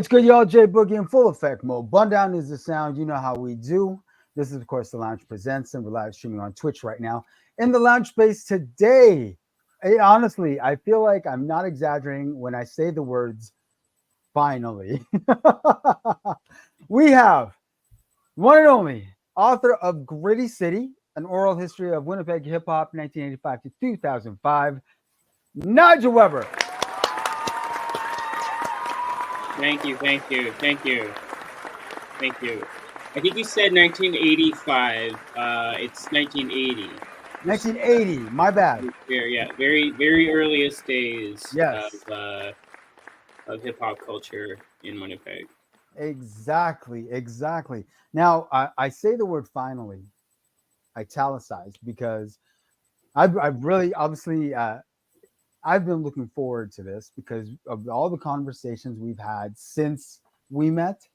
What's good, y'all? Jay Boogie in full effect mode. Bun down is the sound. You know how we do. This is, of course, The Lounge Presents, and we're live streaming on Twitch right now. In the lounge space today, honestly, I feel like I'm not exaggerating when I say the words finally. We have one and only author of Gritty City, an oral history of Winnipeg hip hop, 1985 to 2005, Nigel Webber. Thank you. I think you said 1985. It's 1980. 1980. My bad. Yeah, very earliest days Yes. of hip hop culture in Winnipeg. Exactly. Now, I say the word finally, italicized, because I've really, obviously, I've been looking forward to this because of all the conversations we've had since we met.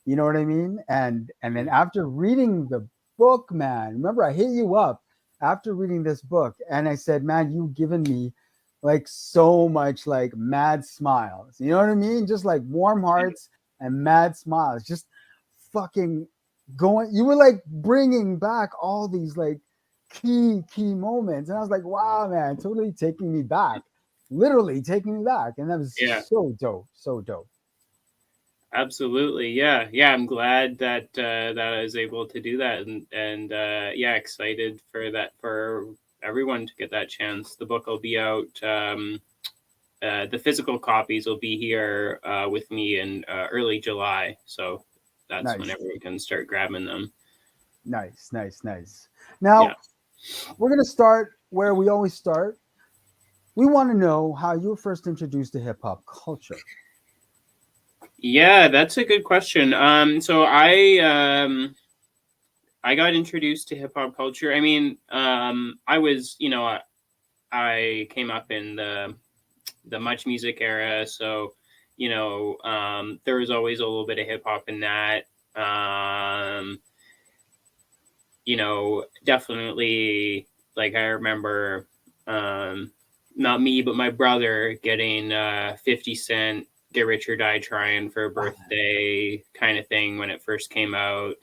You know what I mean? And then after reading the book, man, remember I hit you up after reading this book and I said, man, you've given me like so much like mad smiles. You know what I mean? Just like warm hearts and mad smiles. Just fucking going. You were like bringing back all these like key moments. And I was like, wow, man, totally taking me back. Literally taking me back. And that was so dope. Absolutely. Yeah. I'm glad that that I was able to do that, and excited for that, for everyone to get that chance. The book will be out. The physical copies will be here with me in early July. So that's nice. Whenever we can start grabbing them. Nice. Now, we're going to start where we always start. We want to know how you were first introduced to hip hop culture. Yeah, that's a good question. So I got introduced to hip hop culture. I mean, I was, I came up in the Much Music era, so there was always a little bit of hip hop in that. Definitely, like I remember, not me, but my brother getting 50 Cent, Get Rich or Die Trying for a birthday kind of thing when it first came out.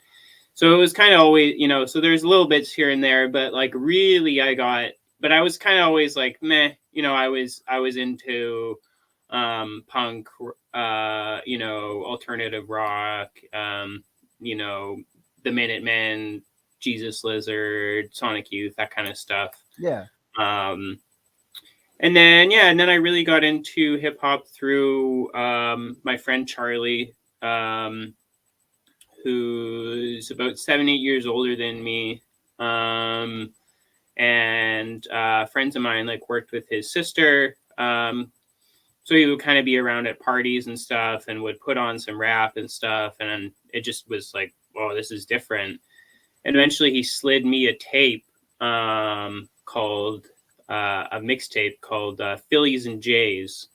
So it was kind of always, so there's little bits here and there, but like really but I was kind of always like, meh, I was into punk, alternative rock, the Minutemen, Jesus Lizard, Sonic Youth, that kind of stuff. Yeah. And then I really got into hip hop through my friend Charlie, who's about 7-8 years older than me. And friends of mine like worked with his sister. So he would kind of be around at parties and stuff and would put on some rap and stuff. And it just was like, oh, this is different. And eventually he slid me a tape called a mixtape called Phillies and Jays.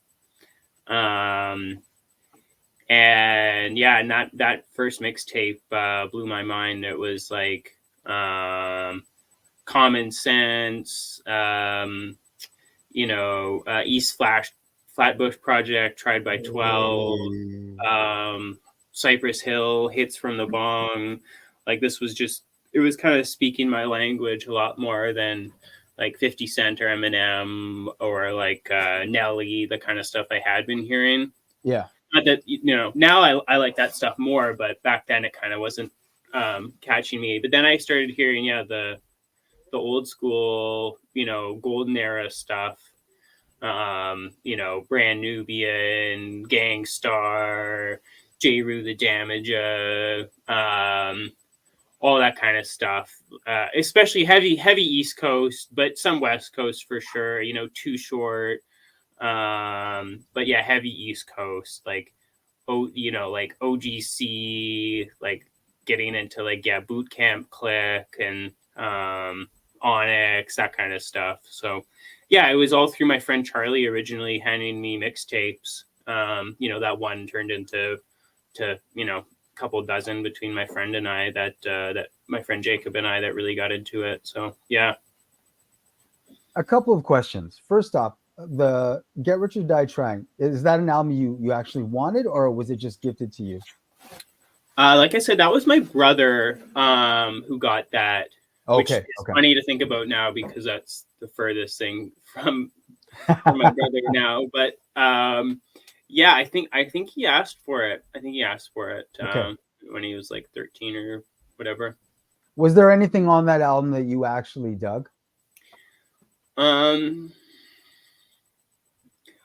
And that first mixtape blew my mind. It was like Common Sense, East Flatbush Project, Tried by 12, Cypress Hill, Hits from the Bong. Like this was just, it was kind of speaking my language a lot more than like 50 Cent or Eminem or like Nelly, the kind of stuff I had been hearing. Yeah. Not that, now I like that stuff more, but back then it kind of wasn't catching me. But then I started hearing, the old school, golden era stuff, Brand Nubian, Gangstar, J. Rue the Damager, all that kind of stuff, especially heavy East Coast, but some West Coast for sure, Too Short. But yeah, heavy East Coast, like, like OGC, like getting into like, Boot Camp Click and Onyx, that kind of stuff. So yeah, it was all through my friend Charlie originally handing me mixtapes. That one turned into couple dozen between my friend and I that my friend Jacob and I that really got into it. So yeah. A couple of questions. First off, the Get Rich or Die Trying, is that an album you actually wanted, or was it just gifted to you? Like I said, that was my brother who got that, which Okay, is okay. funny to think about now because that's the furthest thing from my brother now. But yeah, I think he asked for it. I think he asked for it Okay. when he was like 13 or whatever. Was there anything on that album that you actually dug? Um,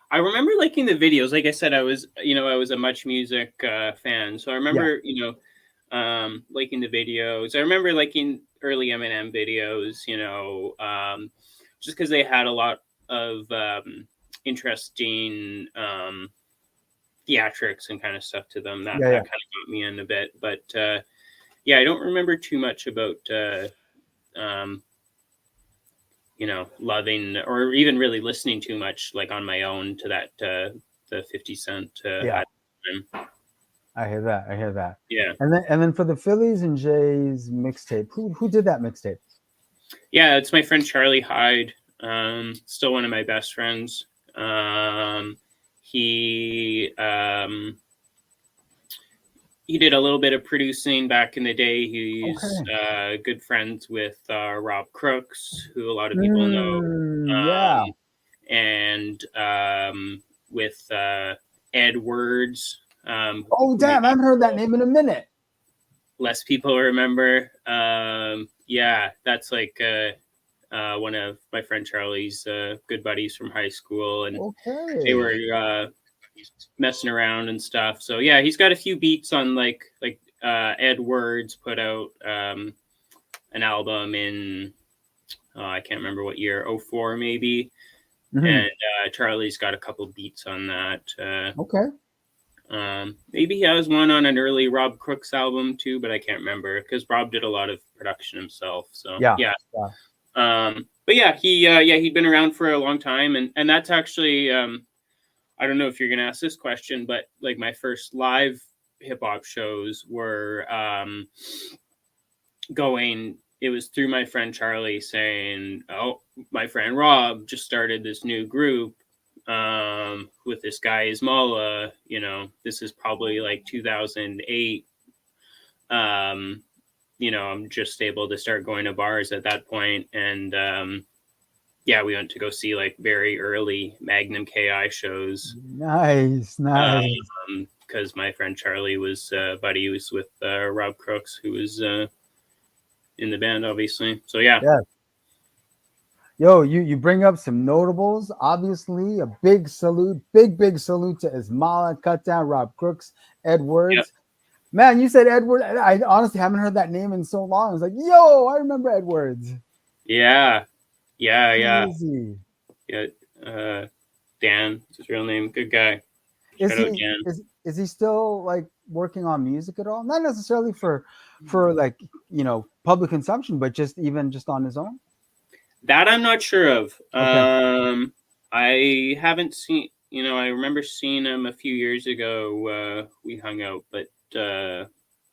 I remember liking the videos. Like I said, I was a Much Music fan, so I Yeah. remember liking the videos. I remember liking early Eminem videos. Just because they had a lot of interesting theatrics and kind of stuff to them. That Yeah, that yeah. kind of got me in a bit, but yeah, I don't remember too much about um, loving or even really listening too much like on my own to that the 50 Cent Yeah. at the time. I hear that. I hear that. Yeah. And then for the Phillies and Jays mixtape, who did that mixtape? Yeah, it's my friend Charlie Hyde. Still one of my best friends. He he did a little bit of producing back in the day. He's Okay. good friends with Rob Crooks, who a lot of people know, Yeah. and with Ed Words, Oh, who damn! I maybe haven't heard that name in a minute. less people remember. Yeah, that's like one of my friend Charlie's good buddies from high school, and they Okay. were messing around and stuff. So yeah, he's got a few beats on like Ed Words put out an album in I can't remember what year, '04 maybe, Hmm. and Charlie's got a couple beats on that. Okay. Maybe he has one on an early Rob Crooks album too, but I can't remember because Rob did a lot of production himself. So Yeah. yeah. Yeah. But yeah, he'd been around for a long time, and that's actually I don't know if you're gonna ask this question, but like my first live hip hop shows were going. It was through my friend Charlie saying, "Oh, my friend Rob just started this new group with this guy Ismala. This is probably like 2008. I'm just able to start going to bars at that point, and yeah, we went to go see like very early Magnum KI shows Nice. Nice. because my friend Charlie was buddies with Rob Crooks, who was in the band, obviously. So yeah, Yeah. Yo, you bring up some notables. Obviously, a big salute, big salute to Ismala, Cut Down, Rob Crooks, yeah, Edwards. Man, you said Edward. I honestly haven't heard that name in so long. I was like, yo, I remember Edwards. yeah, yeah. Crazy. Yeah, Dan, is his real name. Good guy. Is Shout out he Dan. is he still like working on music at all? Not necessarily for like public consumption, but just on his own. That I'm not sure of. Okay. I haven't seen. I remember seeing him a few years ago. We hung out, but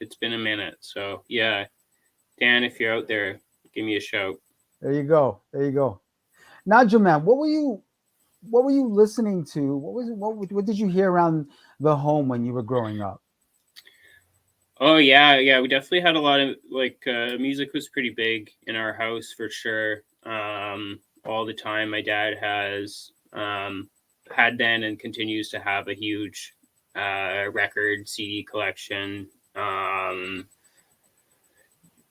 it's been a minute. So yeah, Dan, if you're out there, give me a shout. There you go. There you go. Nigel, man, what were you listening to? What did you hear around the home when you were growing up? Oh yeah. We definitely had a lot of like music was pretty big in our house for sure. All the time. My dad has had then and continues to have a huge record CD collection.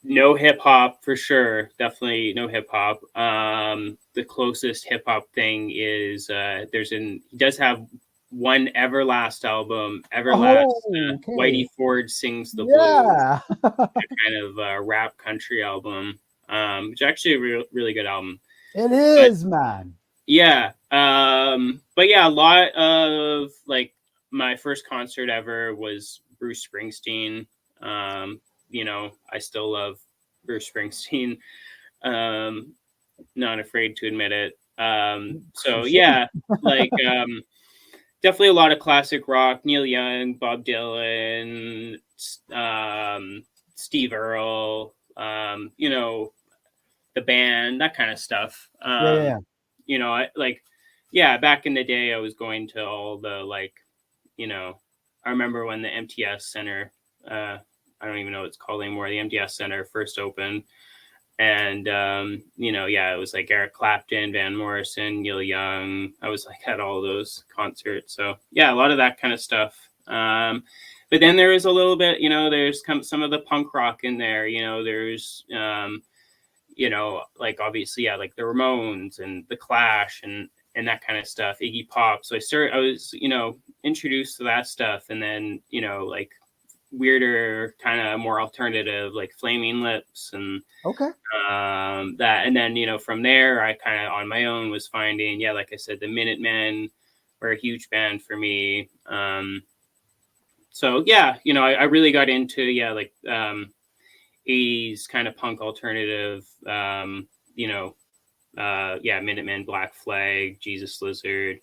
No hip hop for sure. Definitely no hip hop. The closest hip hop thing is he does have one Everlast album. Everlast, Oh, okay. Whitey Ford Sings the Blues, Yeah. kind of rap country album. Which is actually a really good album. It But is, man. yeah, but yeah, a lot of like my first concert ever was Bruce Springsteen. I still love Bruce Springsteen. Um, Not afraid to admit it. You So should. yeah, like definitely a lot of classic rock, Neil Young, Bob Dylan, Steve Earle, the band, that kind of stuff. Yeah, yeah, yeah. I like yeah, back in the day, I was going to all the like, you know, I remember when the MTS Center, I don't even know what it's called anymore, the MTS Center first opened. And, you know, yeah, it was like Eric Clapton, Van Morrison, Neil Young. I was like at all those concerts. So, yeah, a lot of that kind of stuff. But then there is a little bit, you know, there's some of the punk rock in there. You know, there's, you know, like obviously, yeah, like the Ramones and the Clash and that kind of stuff, Iggy Pop. So I was, you know, introduced to that stuff, and then, you know, like weirder, kind of more alternative, like Flaming Lips and Okay. that. And then, you know, from there, I kind of on my own was finding, yeah, like I said, the Minutemen were a huge band for me. So yeah, you know, I really got into, yeah, like 80s kind of punk alternative, you know, yeah, Minutemen, Black Flag, Jesus Lizard,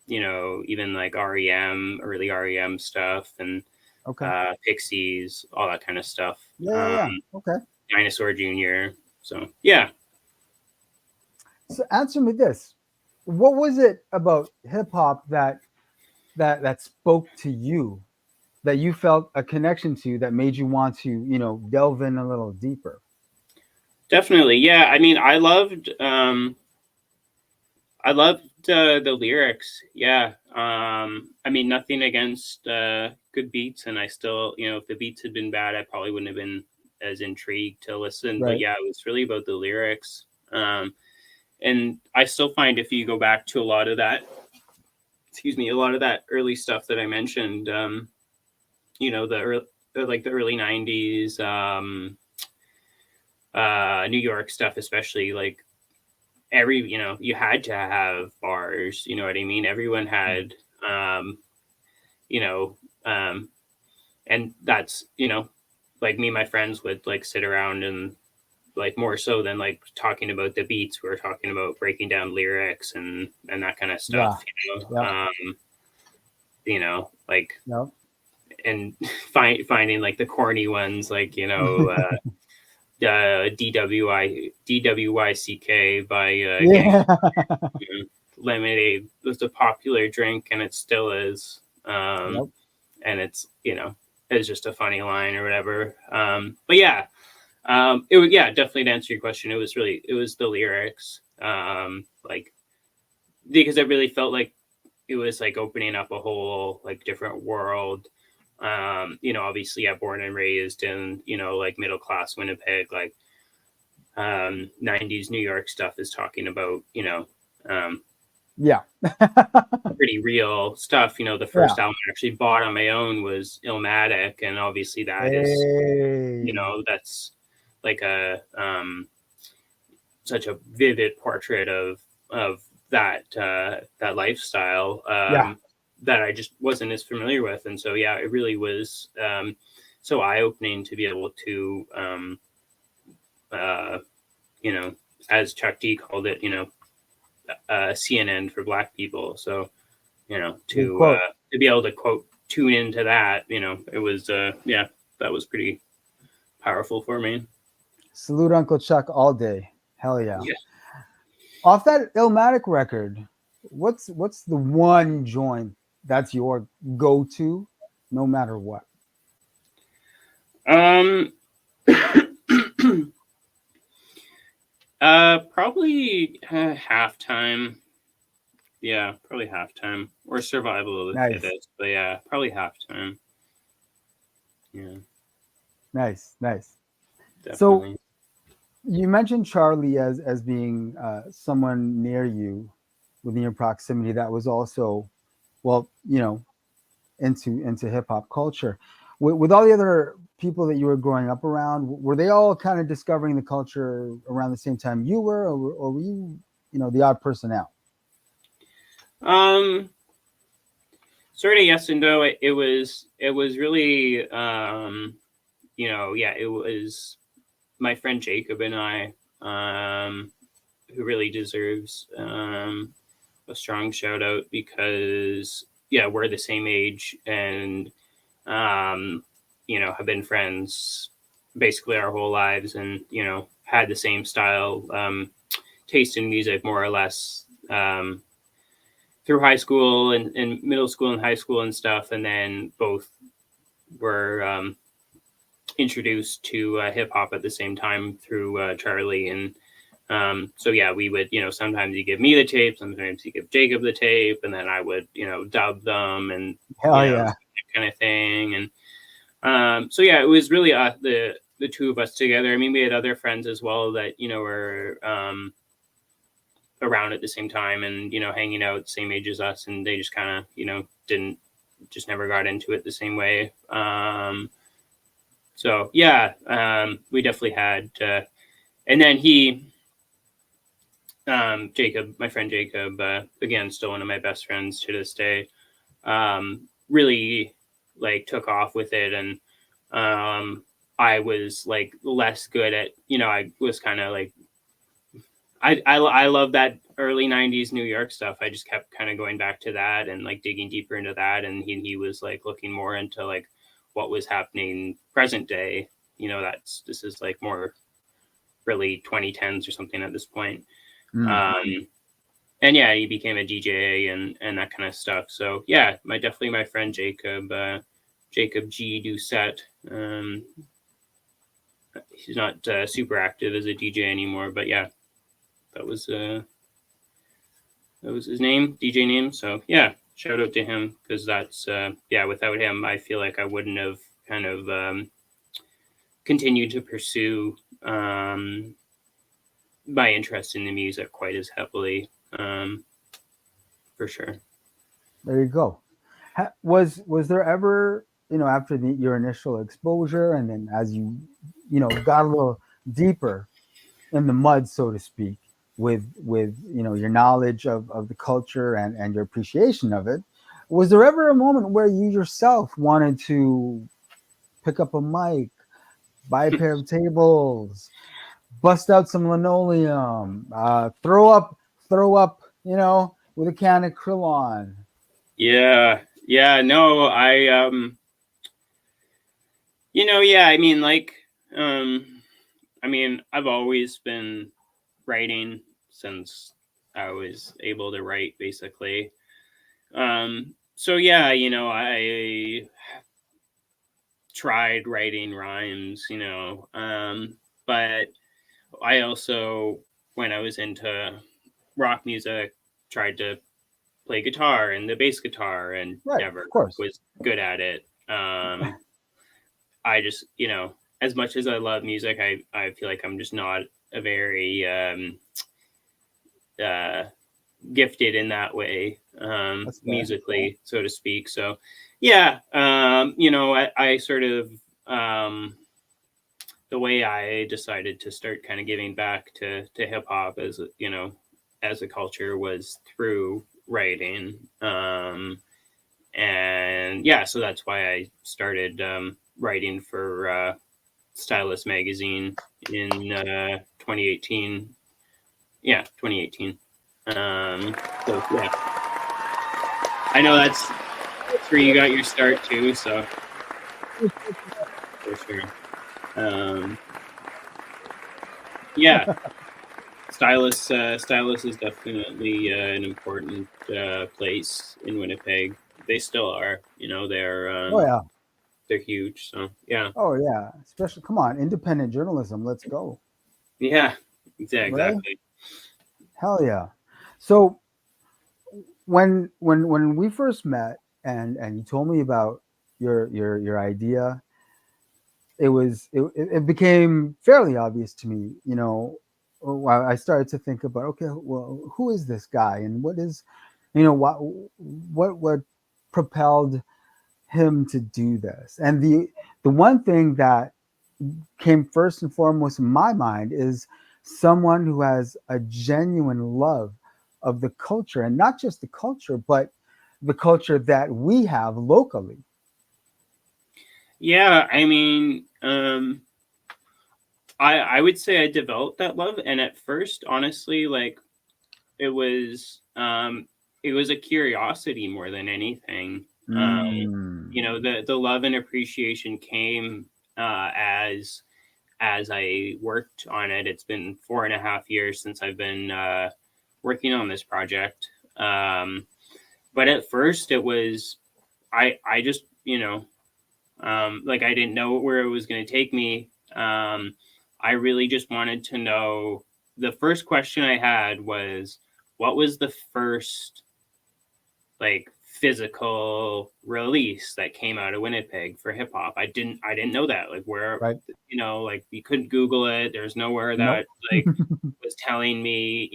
you know, even like REM, early REM stuff, and Okay. Pixies, all that kind of stuff. Yeah. Okay. Dinosaur Jr. So yeah. So answer me this: what was it about hip hop that spoke to you, that you felt a connection to, that made you want to, delve in a little deeper? Definitely. Yeah. I mean, I loved the lyrics. Yeah. I mean, nothing against good beats, and I still, you know, if the beats had been bad, I probably wouldn't have been as intrigued to listen. But Right. yeah, it was really about the lyrics. And I still find if you go back to a lot of that, excuse me, a lot of that early stuff that I mentioned, you know, like the early '90s, New York stuff, especially, like you know, you had to have bars, you know what I mean? Everyone had, you know, and that's, you know, like me and my friends would like sit around and like more so than like talking about the beats, we were talking about breaking down lyrics and that kind of Yeah. stuff, Yep. you know, like, Yep. and finding like the corny ones, like, you know, DWYCK by Gang. Yeah. Lemonade was a popular drink, and it still is. Yep. And it's, you know, it's just a funny line or whatever. But yeah, it would, yeah, definitely to answer your question, it was the lyrics, like, because I really felt like it was like opening up a whole like different world. You know, obviously, yeah, born and raised in, you know, like middle class Winnipeg, like 90s New York stuff is talking about, you know, Yeah. pretty real stuff. You know, the Yeah. first album I actually bought on my own was Illmatic, and obviously that is, you Hey. know, that's like a such a vivid portrait of that that lifestyle, Yeah. that I just wasn't as familiar with. And so yeah, it really was so eye opening to be able to uh, you know, as Chuck D called it, you know, CNN for Black people. So, you know, Good quote. to be able to quote tune into that, you know, it was yeah, that was pretty powerful for me. Salute Uncle Chuck all day. Hell yeah. Yeah. Off that Illmatic record, what's the one joint that's your go-to, no matter what? Um. Probably halftime. Yeah, probably halftime or survival of the Nice. fittest. But yeah, probably halftime. Yeah, Nice. So definitely. you mentioned Charlie as being someone near you, within your proximity, that was also, well, into hip hop culture. With all the other people that you were growing up around, were they all kind of discovering the culture around the same time you were, or were you, the odd person out? Um, Sort of yes and no. It was really you know, yeah, it was my friend Jacob and I, who really deserves a strong shout out, because yeah, we're the same age, and um, you know, have been friends basically our whole lives, and, you know, had the same style, taste in music more or less, through high school and middle school and high school and stuff, and then both were introduced to hip hop at the same time through Charlie. And so yeah, we would, sometimes you give me the tape, sometimes you give Jacob the tape, and then I would, dub them and Hell yeah. that kind of thing. And so yeah, it was really the two of us together. I mean, we had other friends as well that were around at the same time and hanging out same age as us, and they just kind of never got into it the same way. So yeah, we definitely had, and then Jacob, my friend Jacob, again, still one of my best friends to this day, really like took off with it. And I was like less good at, I was kind of like, I love that early 90s New York stuff. I just kept kind of going back to that and like digging deeper into that. And he was like looking more into like what was happening present day. This is like more really 2010s or something at this point. And yeah, he became a DJ and that kind of stuff. So yeah, definitely my friend Jacob G. Doucette. He's not super active as a DJ anymore, but yeah, that was his name, DJ name. So yeah, shout out to him, because that's without him, I feel like I wouldn't have kind of continued to pursue my interest in the music quite as heavily, for sure. There you go. Was there ever, after your initial exposure, and then as you got a little deeper in the mud, so to speak, with your knowledge of the culture and your appreciation of it, was there ever a moment where you yourself wanted to pick up a mic, buy a pair of tables, bust out some linoleum, throw up, with a can of Krillon? Yeah, no, I I mean, like, I mean, I've always been writing since I was able to write, basically. So yeah, I tried writing rhymes, but I also, when I was into rock music, tried to play guitar and the bass guitar, and never was good at it. I just, as much as I love music, I feel like I'm just not a very gifted in that way, musically, so to speak. So yeah, I sort of, the way I decided to start kind of giving back to hip hop as a culture was through writing. And yeah, so that's why I started writing for Stylus magazine in 2018. Yeah, 2018. So yeah, I know that's where you got your start too. So for sure. Yeah, Stylus is definitely an important place in Winnipeg. They still are, they're they're huge. So yeah. Oh yeah, especially, come on, independent journalism. Let's go. Yeah, exactly. Right? Hell yeah. So when we first met and you told me about your idea, it became fairly obvious to me. I started to think about, okay, well, who is this guy, and what is, what propelled him to do this? And the one thing that came first and foremost in my mind is someone who has a genuine love of the culture, and not just the culture, but the culture that we have locally. Yeah, I mean, I would say I developed that love, and at first, honestly, like it was a curiosity more than anything. The love and appreciation came as I worked on it. It's been 4.5 years since I've been working on this project. But at first it was, I just, like I didn't know where it was going to take me. I really just wanted to know. The first question I had was, what was the first like physical release that came out of Winnipeg for hip hop? I didn't know that. Like where, Right. like you couldn't Google it. There's nowhere that Nope. like was telling me,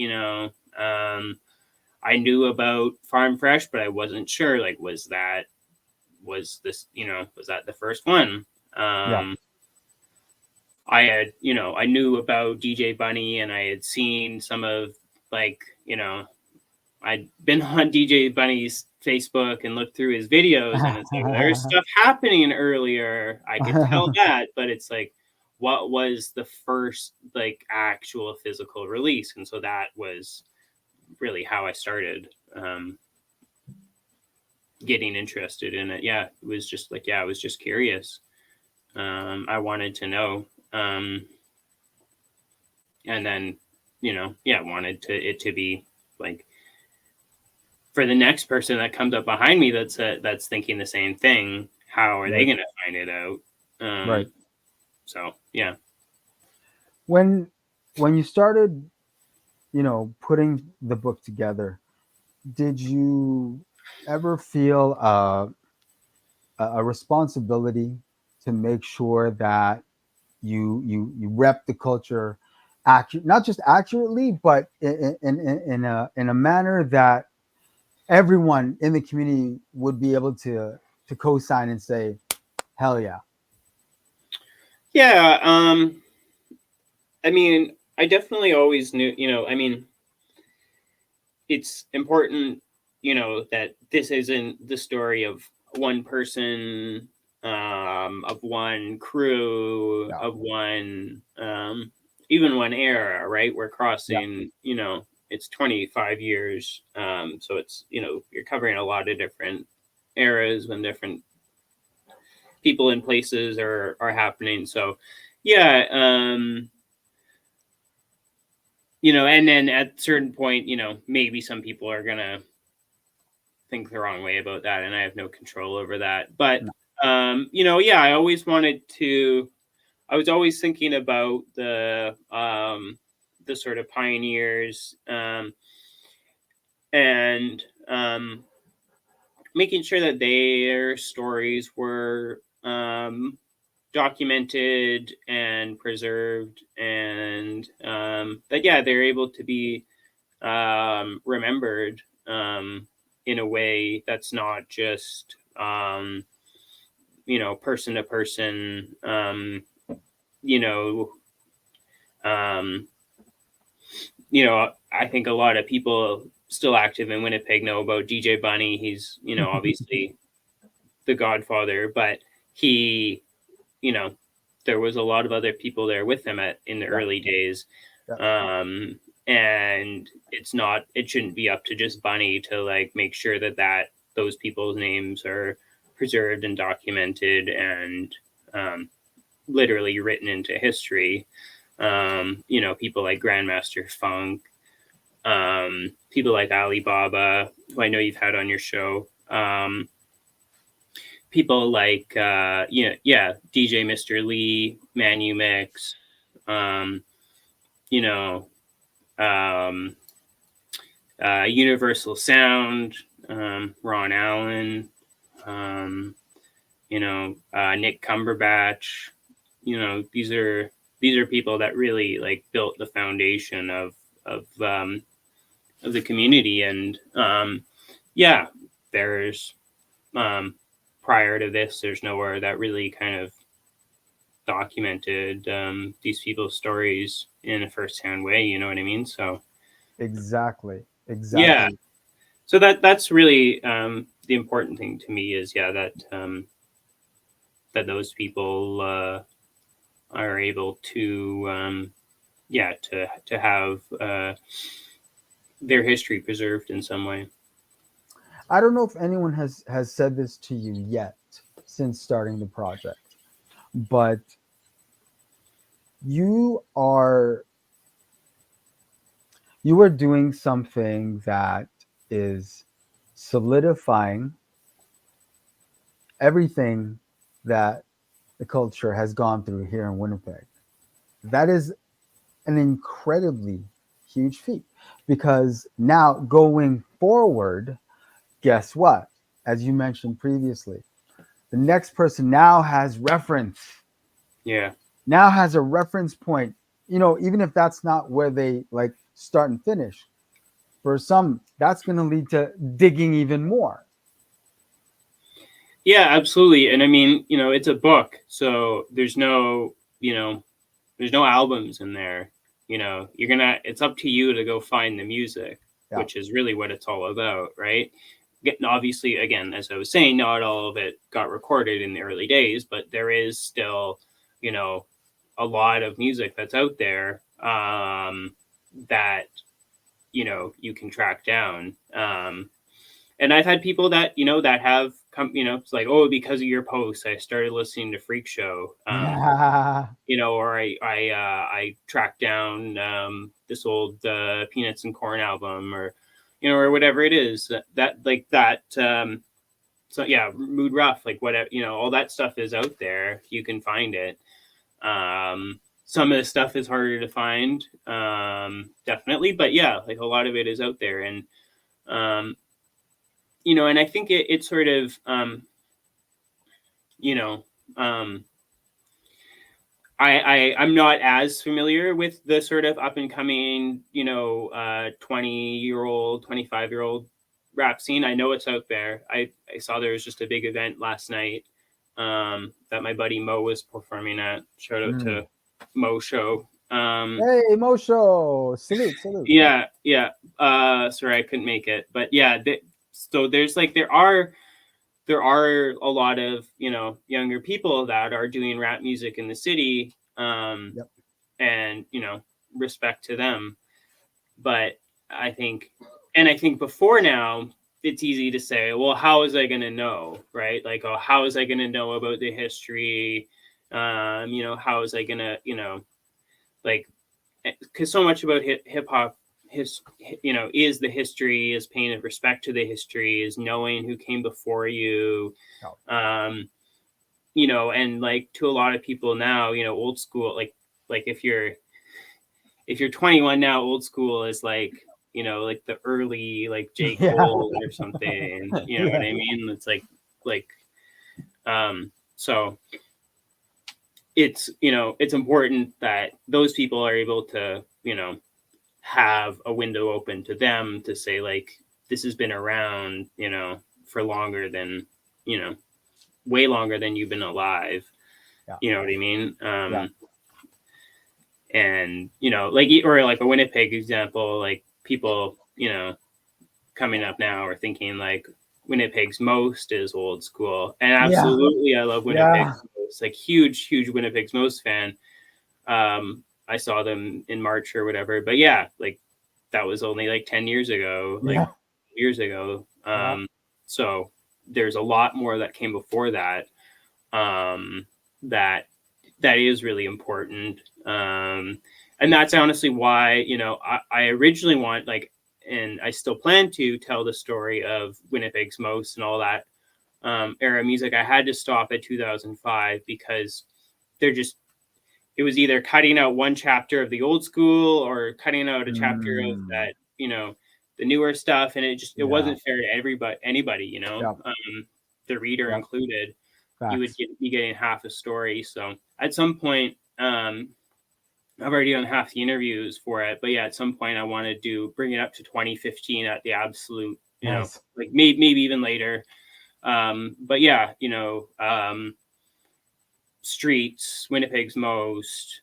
I knew about Farm Fresh, but I wasn't sure. Like, was that the first one? Yeah. I had, I knew about DJ Bunny, and I had seen some of like, I'd been on DJ Bunny's Facebook and looked through his videos, and it's like there's stuff happening earlier. I could tell that, but it's like, what was the first like actual physical release? And so that was really how I started getting interested in it. Yeah, it was just like, I was just curious. I wanted to know, and then wanted it to be like, for the next person that comes up behind me that's thinking the same thing, how are they Right. going to find it out? Right. So yeah. When you started, putting the book together, did you ever feel a responsibility to make sure that you rep the culture not just accurately, but in a manner that everyone in the community would be able to co-sign and say, hell yeah? Yeah. I mean, I definitely always knew, I mean, it's important, that this isn't the story of one person, of one crew, Yeah. of one, even one era, right? We're Yeah. crossing, it's 25 years. So it's, you're covering a lot of different eras when different people and places are happening. So yeah, and then at a certain point, maybe some people are gonna think the wrong way about that, and I have no control over that. But No. I always wanted to. I was always thinking about the sort of pioneers, and making sure that their stories were documented and preserved, and that they're able to be remembered in a way that's not just person to person. Um, I think a lot of people still active in Winnipeg know about DJ Bunny. He's obviously the godfather, but he, there was a lot of other people there with him in the Yeah. early days. Yeah. And it shouldn't be up to just Bunny to like make sure that those people's names are preserved and documented and literally written into history. People like Grandmaster Funk, people like Alibaba, who I know you've had on your show. People like DJ Mr. Lee, Manu Mix, you know, um, Universal Sound, Ron Allen, Nick Cumberbatch. These are people that really like built the foundation of the community, and there's prior to this, there's nowhere that really kind of documented these people's stories in a firsthand way. You know what I mean? So Exactly. yeah, Exactly. so that's really the important thing to me is that those people are able to to have their history preserved in some way. I don't know if anyone has said this to you yet since starting the project, but you are you are doing something that is solidifying everything that the culture has gone through here in Winnipeg. That is an incredibly huge feat because now going forward, guess what? As you mentioned previously, the next person now has reference, Yeah. now has a reference point. You know, even if that's not where they like start and finish, for some, that's going to lead to digging even more. Yeah, absolutely. And I mean, it's a book, so there's no, there's no albums in there. It's up to you to go find the music, Yeah. which is really what it's all about, right? Obviously, again, as I was saying, not all of it got recorded in the early days, but there is still, a lot of music that's out there that, you can track down. And I've had people that that have come, it's like, oh, because of your posts, I started listening to Freak Show, Yeah. or I tracked down this old Peanuts and Corn album, or or whatever it is that like that. So yeah, Mood Rough, like whatever, all that stuff is out there. You can find it. Some of the stuff is harder to find, definitely, but yeah, like a lot of it is out there, and um, and I think it sort of, you know, um, I'm not as familiar with the sort of up and coming, 20-year-old, 25-year-old rap scene. I know it's out there. I saw there was just a big event last night that my buddy Mo was performing at. Shout out to Mo Show. Hey, Mosho, salute, salute. Yeah, yeah. Sorry, I couldn't make it, but yeah. So there's like there are a lot of younger people that are doing rap music in the city, Yep. and respect to them. But I think, before now, it's easy to say, well, how is I going to know, right? Like, oh, how is I going to know about the history? How is I going to, like, because so much about hip hop is the history, is paying respect to the history, is knowing who came before you. Oh. And like to a lot of people now, old school, like if you're 21 now, old school is like, like the early, like J. Yeah. Cole or something, you know what I mean? It's like, so it's important that those people are able to, have a window open to them to say, like, this has been around, for longer than, way longer than you've been alive. Yeah. You know what I mean? Yeah. And, like, or like a Winnipeg example, like people, coming up now are thinking like Winnipeg's Most is old school. And absolutely, I love Winnipeg's Most, like huge Winnipeg's Most fan. I saw them in March or whatever, but yeah, like that was only like 10 years ago, like years ago. So there's a lot more that came before that, that is really important. And that's honestly why, I originally want, like, and I still plan to tell the story of Winnipeg's Most and all that era music. I had to stop at 2005 because it was either cutting out one chapter of the old school or cutting out a chapter of that, the newer stuff. And it wasn't fair to anybody, the reader included. Facts. You would be getting half a story. So at some point, I've already done half the interviews for it, but yeah, at some point I want to bring it up to 2015 at the absolute, Nice. like maybe even later. But yeah, Streets, Winnipeg's Most,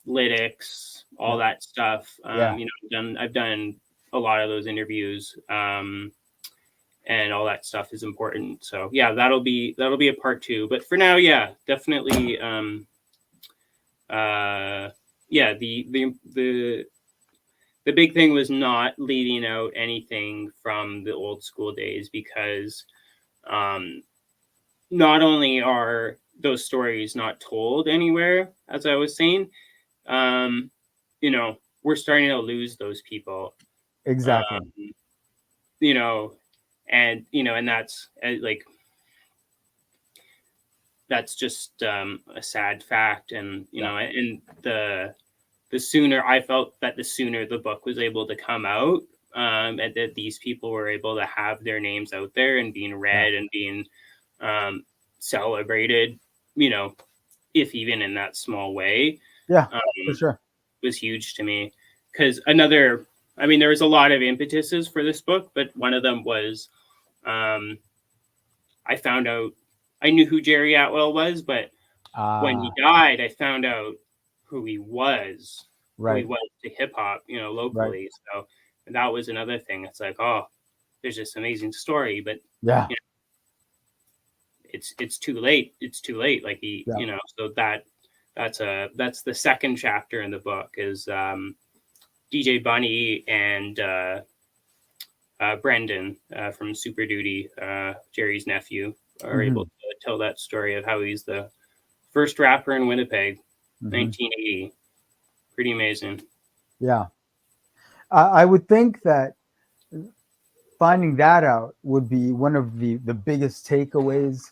Lytics, all that stuff. I've done a lot of those interviews, and all that stuff is important. So yeah, that'll be a part 2. But for now, yeah, definitely. Yeah, the big thing was not leaving out anything from the old school days, because not only are those stories not told anywhere, as I was saying, we're starting to lose those people. Exactly. You know, and and that's like that's just a sad fact. And and the sooner I felt that the sooner the book was able to come out, and that these people were able to have their names out there and being read and being celebrated, if even in that small way, For sure. was huge to me. Because there was a lot of impetuses for this book, but one of them was I found out, I knew who Jerry Atwell was, but when he died, I found out who he was, Right. to hip hop, locally. Right. So that was another thing. It's like, oh, there's this amazing story, but it's too late. It's too late. Like so that's the second chapter in the book is DJ Bunny and Brendan from Super Duty, Jerry's nephew, are able to tell that story of how he's the first rapper in Winnipeg, 1980. Pretty amazing. Yeah. I would think that finding that out would be one of the biggest takeaways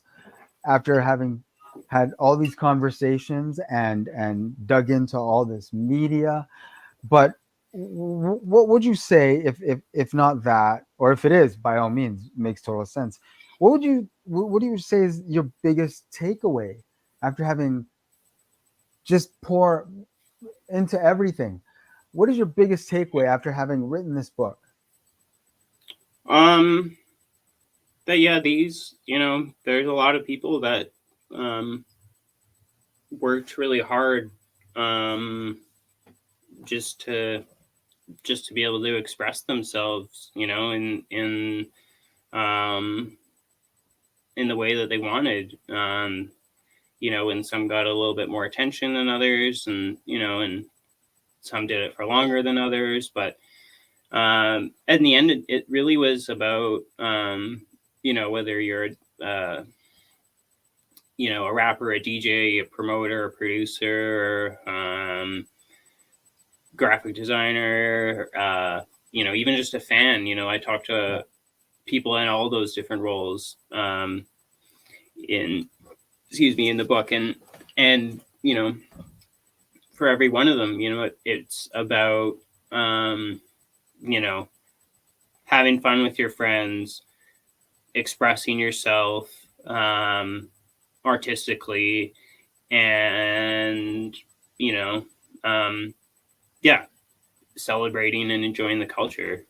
after having had all these conversations and dug into all this media. But what would you say if not that, or if it is, by all means, makes total sense. What do you say is your biggest takeaway after having just pour into everything? What is your biggest takeaway after having written this book? That these, there's a lot of people that worked really hard just to be able to express themselves, in the way that they wanted. And some got a little bit more attention than others, and and some did it for longer than others. But in the end, it really was about whether you're a rapper, a DJ, a promoter, a producer, graphic designer, even just a fan. I talked to people in all those different roles in the book, and for every one of them, it's about having fun with your friends, expressing yourself artistically, and celebrating and enjoying the culture.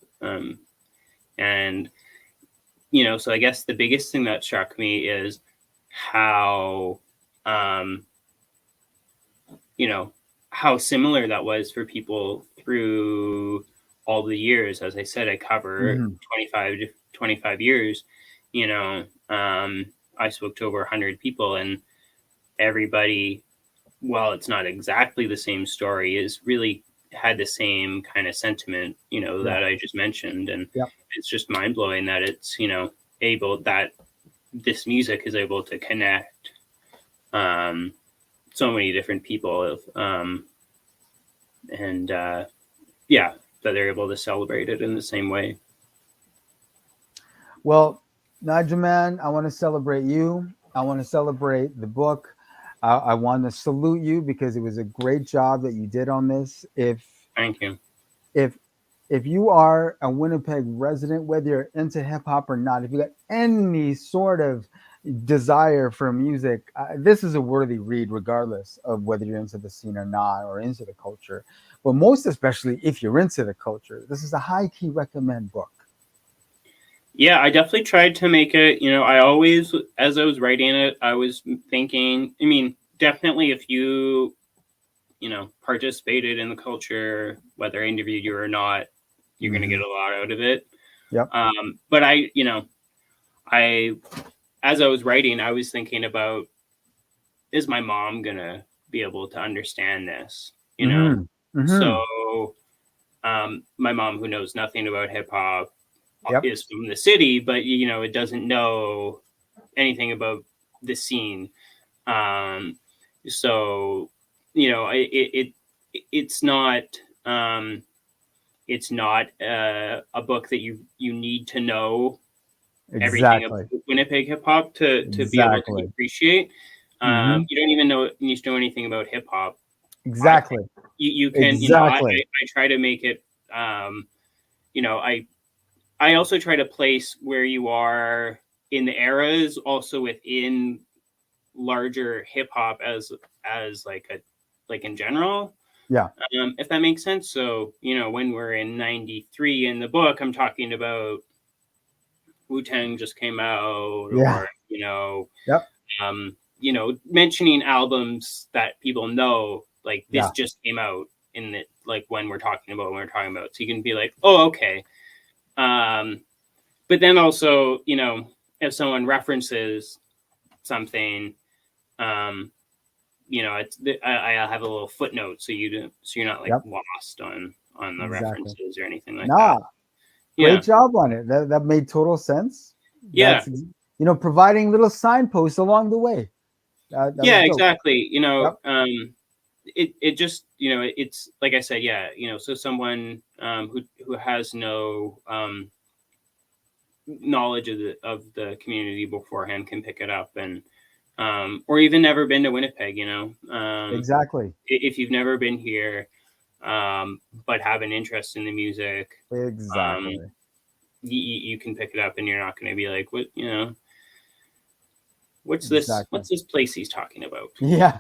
And so I guess the biggest thing that struck me is how how similar that was for people through all the years. As I said, I cover 25 years. I spoke to over 100 people, and everybody, while it's not exactly the same story, is really had the same kind of sentiment, that I just mentioned. And it's just mind blowing that it's, that this music is able to connect so many different people, and that they're able to celebrate it in the same way. Well, Nigel, man, I want to celebrate you. I want to celebrate the book. I want to salute you because it was a great job that you did on this. Thank you. If you are a Winnipeg resident, whether you're into hip hop or not, if you got any sort of desire for music, this is a worthy read, regardless of whether you're into the scene or not, or into the culture. But most especially if you're into the culture, this is a high key recommend book. Yeah, I definitely tried to make it, I always, as I was writing it, I was thinking, definitely if you, participated in the culture, whether I interviewed you or not, you're going to get a lot out of it. Yep. But as I was writing, I was thinking about, is my mom going to be able to understand this? So my mom, who knows nothing about hip hop, is from the city, but it doesn't know anything about the scene. So it's not It's not a book that you need to know everything Exactly. about Winnipeg hip hop to be able to Exactly. appreciate. Mhm. You don't even need to know anything about hip hop. Exactly. You can, Exactly. I try to make it, I also try to place where you are in the eras, also within larger hip hop as like in general. Yeah. If that makes sense. So, when we're in 93 in the book, I'm talking about Wu-Tang just came out, Yeah. or, Yep. mentioning albums that people know, like this Yeah. just came out in the, like when we're talking about. So you can be like, oh, okay. But then also, if someone references something, I'll have a little footnote so you're not like Yep. lost on the Exactly. references or anything like Nah. that. Yeah. Great job on it. That made total sense. Yeah. That's providing little signposts along the way. That Yeah, was dope. exactly. Yep. It just, it's like I said, yeah, so someone who has no knowledge of the community beforehand can pick it up, and or even never been to Winnipeg, Exactly. if you've never been here, but have an interest in the music, Exactly. you can pick it up, and you're not going to be like, what, what's Exactly. this place he's talking about? Yeah.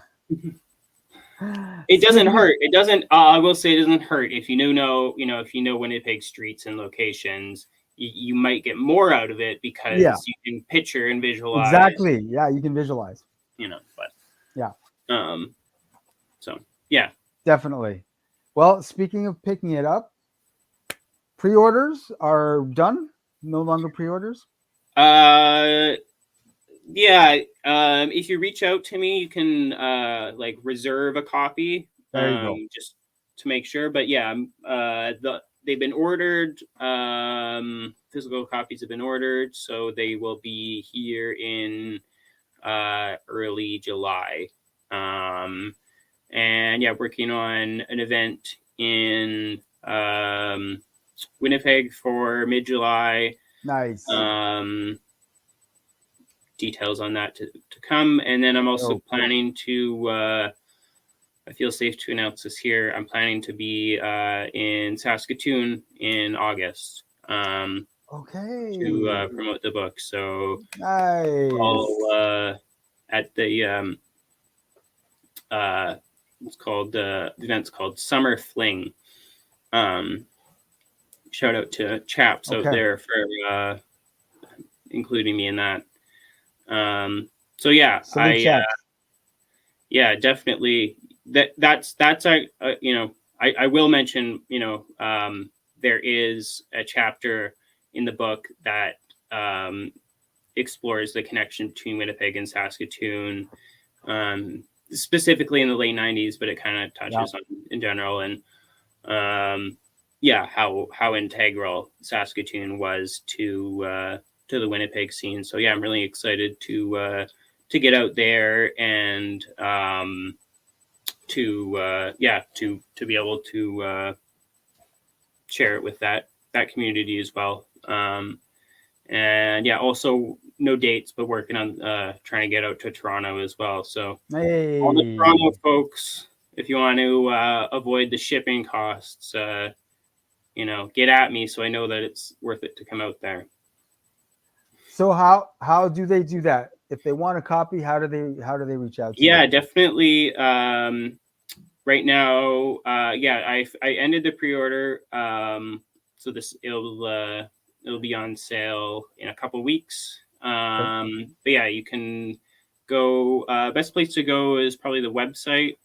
It doesn't hurt. It doesn't. I will say it doesn't hurt if you know Winnipeg streets and locations. You might get more out of it because Yeah. you can picture and visualize. Exactly. Yeah, you can visualize. But yeah. So yeah. Definitely. Well, speaking of picking it up, pre-orders are done. No longer pre-orders. Yeah. If you reach out to me, you can like reserve a copy. There you go. Just to make sure. But yeah, they've been ordered. Physical copies have been ordered, so they will be here in early July. And yeah, working on an event in Winnipeg for mid-July. Nice. Details on that to come. And then I'm also planning to, I feel safe to announce this here, I'm planning to be in Saskatoon in August. Okay. To promote the book. So nice. I'll, at the it's called the event's called Summer Fling. Shout out to chaps out there for including me in that. So yeah, yeah, definitely. That's I will mention, there is a chapter in the book that explores the connection between Winnipeg and Saskatoon, specifically in the late 90s, but it kind of touches on in general, and how integral Saskatoon was to the Winnipeg scene. So yeah, I'm really excited to get out there and to be able to share it with that community as well. And yeah, also no dates, but working on trying to get out to Toronto as well. So all the Toronto folks, if you want to avoid the shipping costs, get at me so I know that it's worth it to come out there. So how do they do that? If they want a copy, how do they reach out to you? Yeah, definitely. Right now, I ended the pre-order. So it'll be on sale in a couple weeks. But yeah, you can go. Best place to go is probably the website,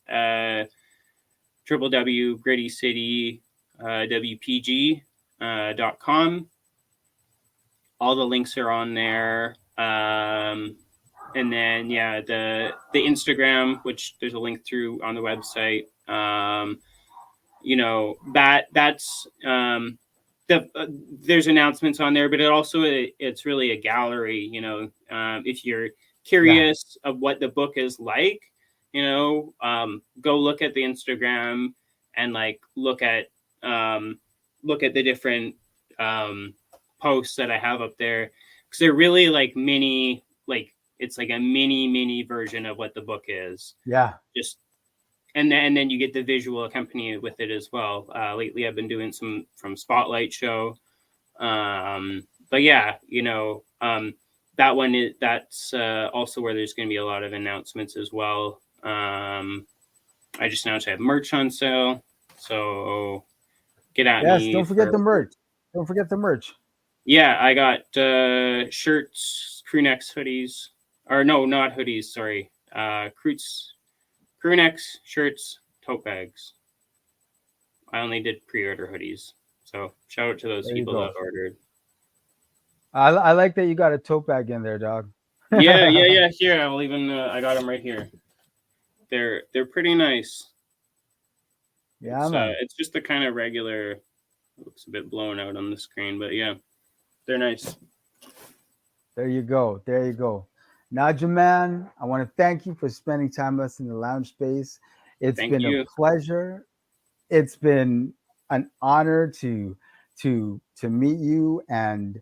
www.grittycitywpg.com. All the links are on there. And then the Instagram, which there's a link through on the website. That's there's announcements on there, but it's really a gallery. If you're curious of what the book is like, go look at the Instagram and like look at the different posts that I have up there, because they're really like mini, like it's like a mini version of what the book is. Yeah. Just and then you get the visual accompaniment with it as well. Lately, I've been doing some from Spotlight show, but yeah, that one is that's also where there's going to be a lot of announcements as well. I just announced I have merch on sale, so get at Yes. me. Don't forget the merch. Don't forget the merch. Yeah, I got shirts, crew necks, hoodies, or no, not hoodies. Sorry, crew necks, shirts, tote bags. I only did pre-order hoodies, so shout out to those people that ordered. I like that you got a tote bag in there, dog. Yeah. Here, I'll even I got them right here. They're pretty nice. Yeah, man. It's just the kind of regular. Looks a bit blown out on the screen, but yeah, they're nice. There you go. There you go. Nigel, man, I want to thank you for spending time with us in the lounge space. It's been a pleasure. It's been an honor to meet you, and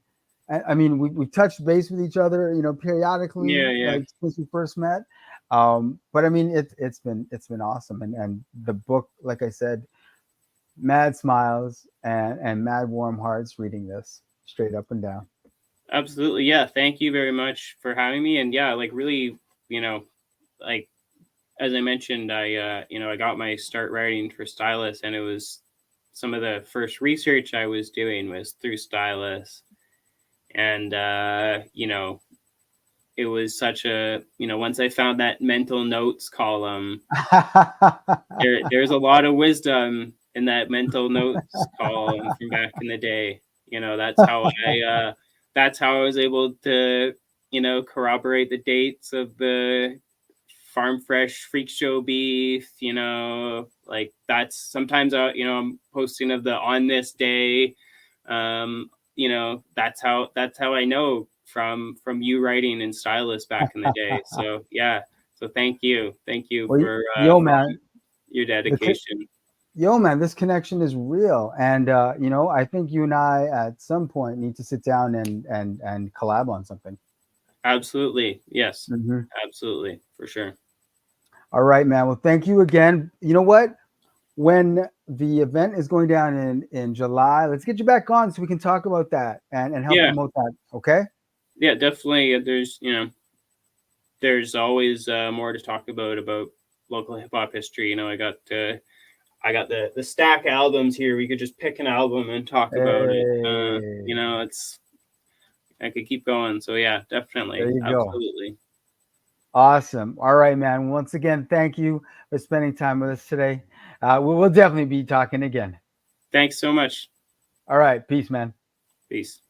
I mean we've touched base with each other, periodically, like since we first met. But I mean it's been awesome, and the book, like I said, mad smiles and mad warm hearts reading this straight up and down. Absolutely. Yeah. Thank you very much for having me. And yeah, like really, like as I mentioned, I got my start writing for Stylus, and it was some of the first research I was doing was through Stylus. And, it was such a, once I found that mental notes column, there's a lot of wisdom in that mental notes column from back in the day. That's how I was able to, corroborate the dates of the farm fresh freak show beef. Like that's sometimes I'm posting of the on this day. That's how I know from you writing in Stylus back in the day. So yeah, so thank you for man, your dedication. Man, this connection is real, and I think you and I at some point need to sit down and collab on something. Absolutely, yes, absolutely, for sure. All right, man. Well, thank you again. You know what? When the event is going down in July, let's get you back on so we can talk about that and help promote that. Okay? Yeah, definitely. There's always more to talk about local hip hop history. I got the stack albums here. We could just pick an album and talk about it. I could keep going. So yeah, definitely. There you absolutely. Go. Awesome. All right, man. Once again, thank you for spending time with us today. We'll definitely be talking again. Thanks so much. All right. Peace, man. Peace.